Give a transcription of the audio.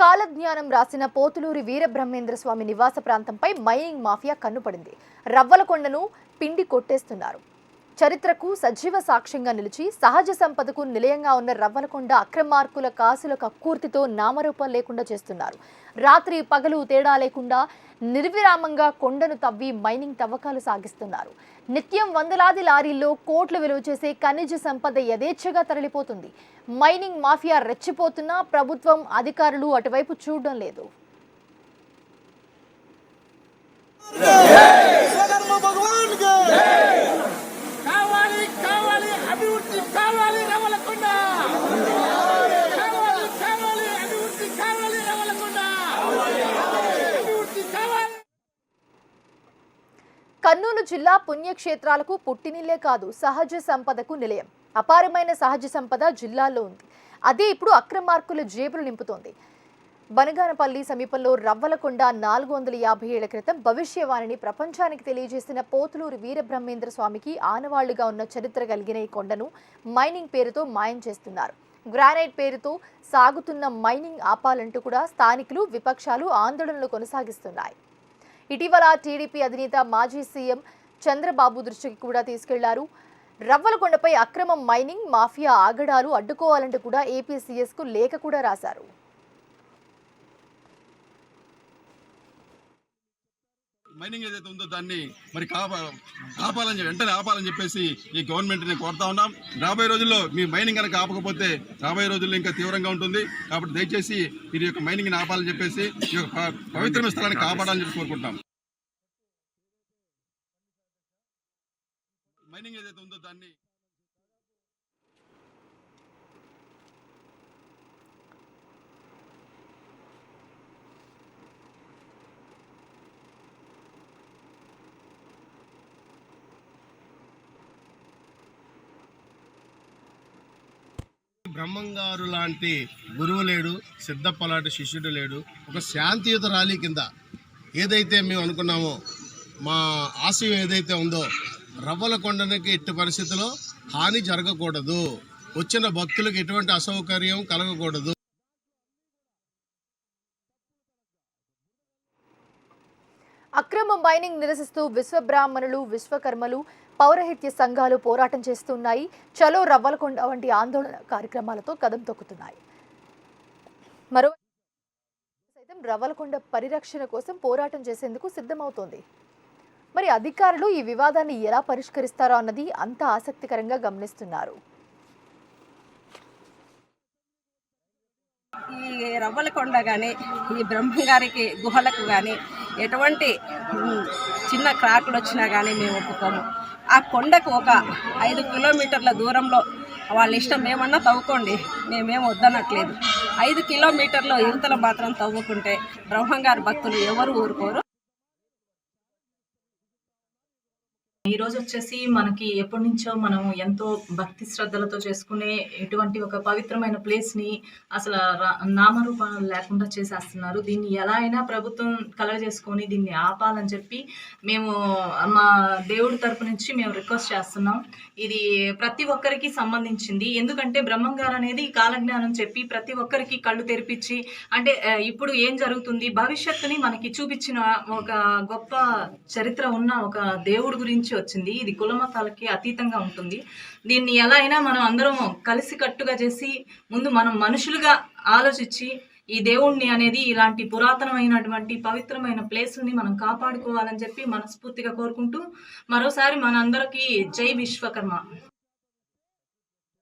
కాలజ్ఞానం రాసిన పోతులూరి వీరబ్రహ్మేంద్ర స్వామి నివాస ప్రాంతంపై మైనింగ్ మాఫియా కన్నుపడింది. రవ్వలకొండను పిండి కొట్టేస్తున్నారు. చరిత్రకు సజీవ సాక్ష్యంగా నిలిచి సహజ సంపదకు నిలయంగా ఉన్న రవ్వలకొండ అక్రమార్కుల కాసుల కక్కుర్తితో నామరూపం లేకుండా చేస్తున్నారు. రాత్రి పగలు తేడా లేకుండా నిర్విరామంగా కొండను తవ్వి మైనింగ్ తవ్వకాలు సాగిస్తున్నారు. నిత్యం వందలాది లారీల్లో కోట్లు విలువ చేసే ఖనిజ సంపద యథేచ్ఛగా తరలిపోతుంది. మైనింగ్ మాఫియా రెచ్చిపోతున్నా ప్రభుత్వం అధికారులు అటువైపు చూడడం లేదు. కర్నూలు జిల్లా పుణ్యక్షేత్రాలకు పుట్టినిల్లే కాదు, సహజ సంపదకు నిలయం. అపారమైన సహజ సంపద జిల్లాలో ఉంది. అదే ఇప్పుడు అక్రమార్కుల జేబులు నింపుతోంది. బనగానపల్లి సమీపంలో రవ్వలకొండ 450 ఏళ్ల క్రితం భవిష్యవాణిని ప్రపంచానికి తెలియజేసిన పోతులూరి వీరబ్రహ్మేంద్ర స్వామికి ఆనవాళ్లుగా ఉన్న చరిత్ర కలిగిన ఈ కొండను మైనింగ్ పేరుతో మాయం చేస్తున్నారు. గ్రానైట్ పేరుతో సాగుతున్న మైనింగ్ ఆపాలంటూ కూడా స్థానికులు, విపక్షాలు ఆందోళనలు కొనసాగిస్తున్నాయి. ఇటీవల టీడీపీ అధినేత మాజీ సీఎం చంద్రబాబు దృష్టికి కూడా తీసుకెళ్లారు. రవ్వలకొండపై అక్రమ మైనింగ్ మాఫియా ఆగడాలు అడ్డుకోవాలంటూ కూడా ఏపీ సీఎస్ కు లేఖ కూడా రాశారు. మైనింగ్ ఏదైతే ఉందో దాన్ని మరి ఆపాలని వెంటనే ఆపాలని చెప్పేసి ఈ గవర్నమెంట్ని కోరుతా ఉన్నాం. రాబోయే రోజుల్లో మీ మైనింగ్ కనుక ఆపకపోతే రాబోయే రోజుల్లో ఇంకా తీవ్రంగా ఉంటుంది. కాబట్టి దయచేసి మీరు యొక్క మైనింగ్ని ఆపాలని చెప్పేసి ఈ యొక్క పవిత్రమైన స్థలాన్ని కాపాడాలని చెప్పి కోరుకుంటాం. మైనింగ్ ఏదైతే ఉందో దాన్ని బ్రహ్మంగారు లాంటి గురువు లేడు, సిద్ధప్ప లాంటి శిష్యుడు లేడు. ఒక శాంతియుత ర్యాలీ కింద ఏదైతే మేము అనుకున్నామో, మా ఆశయం ఏదైతే ఉందో, రవ్వలకొండకి ఎట్టి పరిస్థితుల్లో హాని జరగకూడదు, వచ్చిన భక్తులకు ఎటువంటి అసౌకర్యం కలగకూడదు. అక్రమ మైనింగ్ నిరసిస్తూ విశ్వబ్రాహ్మణులు, విశ్వకర్మలు, పౌరహిత్య సంఘాలు పోరాటం చేస్తున్నాయి. చలో రవ్వలకొండ వంటి ఆందోళన కార్యక్రమాలతో కదం తొక్కుతున్నాయి. మరోవైపు సైతం రవ్వలకొండ పరిరక్షణ కోసం పోరాటం చేసేందుకు సిద్ధమవుతోంది. మరి అధికారులు ఈ వివాదాన్ని ఎలా పరిష్కరిస్తారో అన్నది అంత ఆసక్తికరంగా గమనిస్తున్నారు. ఈ రవ్వలకొండ కానీ, ఈ బ్రహ్మంగారికి గుహలకు కానీ ఎటువంటి చిన్న క్రాకులు వచ్చినా కానీ మేము ఒప్పుకోము. ఆ కొండకు ఒక 5 కిలోమీటర్ల దూరంలో వాళ్ళ ఇష్టం ఏమన్నా తవ్వుకోండి, మేమేం వద్దనట్లేదు. 5 కిలోమీటర్ల యువతల మాత్రం తవ్వుకుంటే బ్రహ్మంగారి భక్తులు ఎవరు ఊరుకోరు. ఈరోజు వచ్చేసి మనకి ఎప్పటి నుంచో మనం ఎంతో భక్తి శ్రద్ధలతో చేసుకునే ఇటువంటి ఒక పవిత్రమైన ప్లేస్ని అసలు నామరూపాలు లేకుండా చేసేస్తున్నారు. దీన్ని ఎలా అయినా ప్రభుత్వం కలగజేసుకొని దీన్ని ఆపాలని చెప్పి మేము మా దేవుడి తరపు నుంచి మేము రిక్వెస్ట్ చేస్తున్నాం. ఇది ప్రతి ఒక్కరికి సంబంధించింది. ఎందుకంటే బ్రహ్మంగారు అనేది కాలజ్ఞానం చెప్పి ప్రతి ఒక్కరికి కళ్ళు తెరిపించి, అంటే ఇప్పుడు ఏం జరుగుతుంది భవిష్యత్తుని మనకి చూపించిన ఒక గొప్ప చరిత్ర ఉన్న ఒక దేవుడి గురించి వచ్చింది. ఇది కులమతాలకి అతీతంగా ఉంటుంది. దీన్ని ఎలా అయినా మనం అందరం కలిసి కట్టుగా చేసి ముందు మనం మనుషులుగా ఆలోచించి ఈ దేవుణ్ణి అనేది ఇలాంటి పురాతనమైనటువంటి పవిత్రమైన ప్లేసుల్ని మనం కాపాడుకోవాలని చెప్పి మనస్ఫూర్తిగా కోరుకుంటూ మరోసారి మనందరికీ జై విశ్వకర్మ.